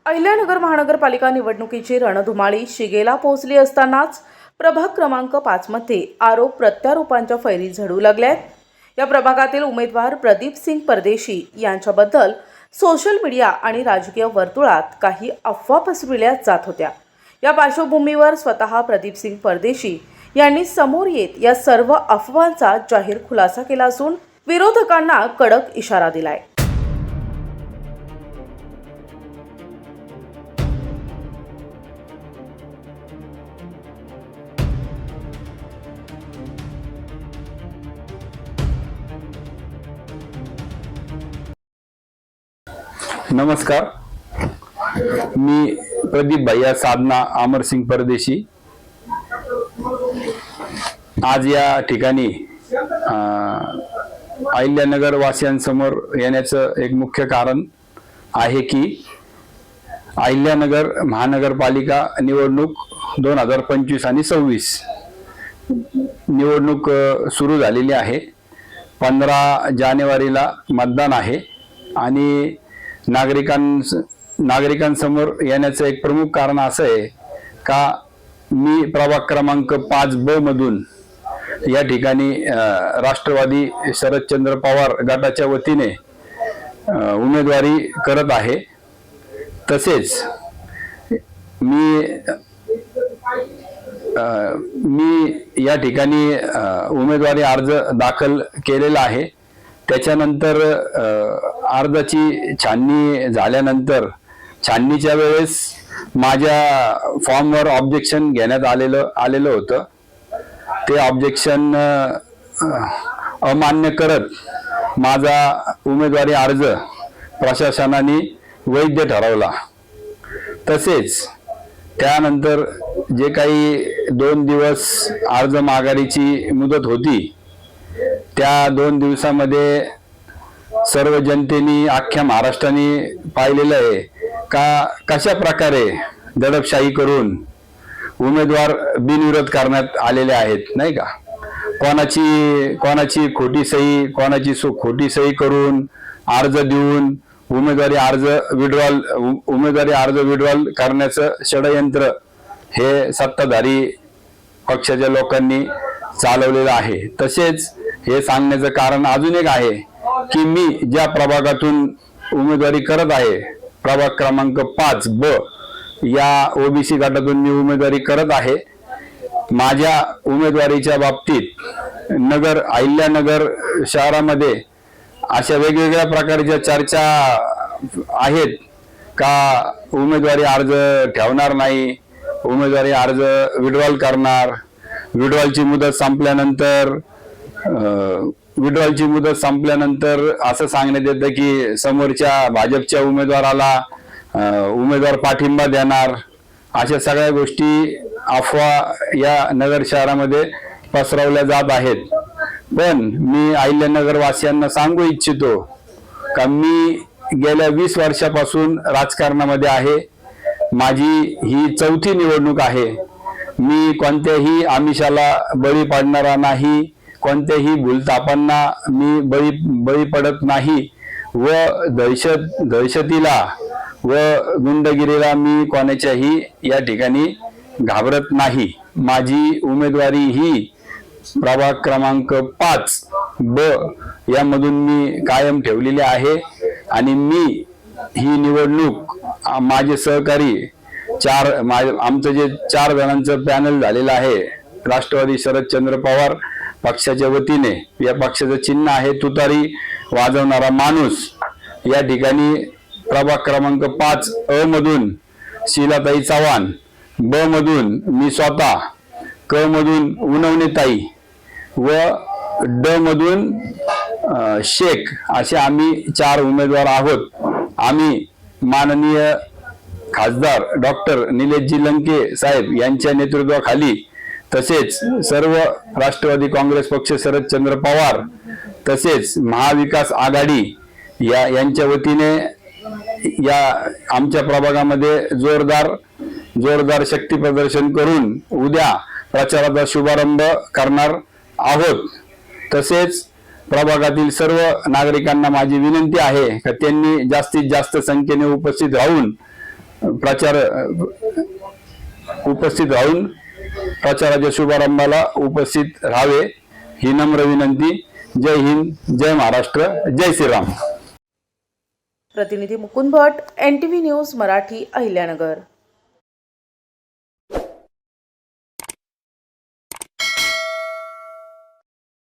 अहिल्यानगर महानगरपालिका निवडणुकीची रणधुमाळी शिगेला पोहोचली असतानाच प्रभाग क्रमांक 5 मध्ये आरोप प्रत्यारोपांच्या फैरी झडू लागल्यात। या प्रभागातील उमेदवार प्रदीप सिंग परदेशी यांच्याबद्दल सोशल मीडिया आणि राजकीय वर्तुळात काही अफवा पसरविल्या जात होत्या। या पार्श्वभूमीवर स्वतः प्रदीप सिंग परदेशी यांनी समोर येत या सर्व अफवांचा जाहीर खुलासा केला असून विरोधकांना कडक इशारा दिलाय। नमस्कार, मी प्रदीप भैया साधना अमरसिंग परदेशी आज या ठिकाणी अहिल्यानगर वासियांसमोर येण्याचं एक मुख्य कारण आहे की अहिल्यानगर महानगरपालिका निवडणूक 2025 आणि 26 निवडणूक सुरू झालेली आहे। 15 जानेवारीला मतदान आहे आणि नागरिकांसमोर येण्याचं एक प्रमुख कारण असं आहे का मी प्रभाग क्रमांक 5B मधून या ठिकाणी राष्ट्रवादी शरदचंद्र पवार गटाच्या वतीने उमेदवारी करत आहे। तसेच मी या ठिकाणी उमेदवारी अर्ज दाखल केलेला आहे। त्याच्यानंतर अर्जाची छाननी झाल्यानंतर छाननीच्या वेळेस माझ्या फॉर्मवर ऑब्जेक्शन घेण्यात आलेलं होतं। ते ऑब्जेक्शन अमान्य करत माझा उमेदवारी अर्ज प्रशासनाने वैध ठरवला। तसेच त्यानंतर जे काही 2 दिवस अर्ज माघारीची मुदत होती त्या 2 दिवसामध्ये सर्व जनतेने अख्ख्या महाराष्ट्राने पाहिलेलं आहे का कशा प्रकारे दडपशाही करून उमेदवार बिनविरोध करण्यात आलेले आहेत, नाही का। कोणाची खोटी सही करून अर्ज देऊन उमेदवारी अर्ज विड्रॉल करण्याचं षडयंत्र हे सत्ताधारी पक्षाच्या लोकांनी चालवलेलं आहे। तसेच हे सांगण्याचं कारण अजून एक आहे की मी ज्या प्रभागातून उमेदवारी करत आहे प्रभाग क्रमांक 5B या ओबीसी गटातून मी उमेदवारी करत आहे। माझ्या उमेदवारीच्या बाबतीत अहिल्यानगर शहरामध्ये अशा वेगवेगळ्या प्रकारच्या चर्चा आहेत का उमेदवारी अर्ज ठेवणार नाही, उमेदवारी अर्ज विड्रॉल करणार, विड्रॉलची मुदत संपल्यानंतर असं सांगण्यात येतं की समोरच्या भाजपच्या उमेदवाराला उमेदवार पाठिंबा देणार। अशा सगळ्या गोष्टी अफवा या नगर शहरामध्ये पसरवल्या जात आहेत। पण मी अहिल्यानगर वासियांना सांगू इच्छितो का मी गेल्या 20 वर्षापासून राजकारणामध्ये आहे। माझी ही 4थी निवडणूक आहे। मी कोणत्याही आमिषाला बळी पडणारा नाही, कोणत्याही भूलथापांना मी बळी पडत नाही व दहशतीला व गुंडगिरीला मी कोणाच्याही या ठिकाणी घाबरत नाही। माझी उमेदवारी ही प्रभाग क्रमांक 5B यामधून मी कायम ठेवलेली आहे आणि मी ही निवडणूक माझे सहकारी आमचं जे 4 जणांचं पॅनल झालेलं आहे राष्ट्रवादी शरदचंद्र पवार पक्षाच्या वतीने, या पक्षाचं चिन्ह आहे तुतारी वाजवणारा माणूस। या ठिकाणी प्रभाग क्रमांक 5A मधून शीलाताई चव्हाण, B मधून मी स्वतः, क मधून उनवणेताई व ड मधून शेख असे आम्ही 4 उमेदवार आहोत। आम्ही माननीय खासदार डॉक्टर निलेशजी लंके साहेब यांच्या नेतृत्वाखाली तसेच सर्व राष्ट्रवादी काँग्रेस पक्ष शरदचंद्र पवार तसेच महाविकास आघाडी यांच्या वतीने या आमच्या प्रभागामध्ये जोरदार शक्ती प्रदर्शन करून उद्या प्रचाराचा शुभारंभ करणार आहोत। तसेच प्रभागातील सर्व नागरिकांना माझी विनंती आहे की त्यांनी जास्तीत जास्त संख्येने उपस्थित राहून प्रचार उपस्थित राहून प्रचाराच्या शुभारंभाला उपस्थित राहावे ही नम्र विनंती. जय हिंद, जय महाराष्ट्र, जय श्रीराम. प्रतिनिधी मुकुंद भट, NTV न्यूज मराठी, अहिल्यानगर.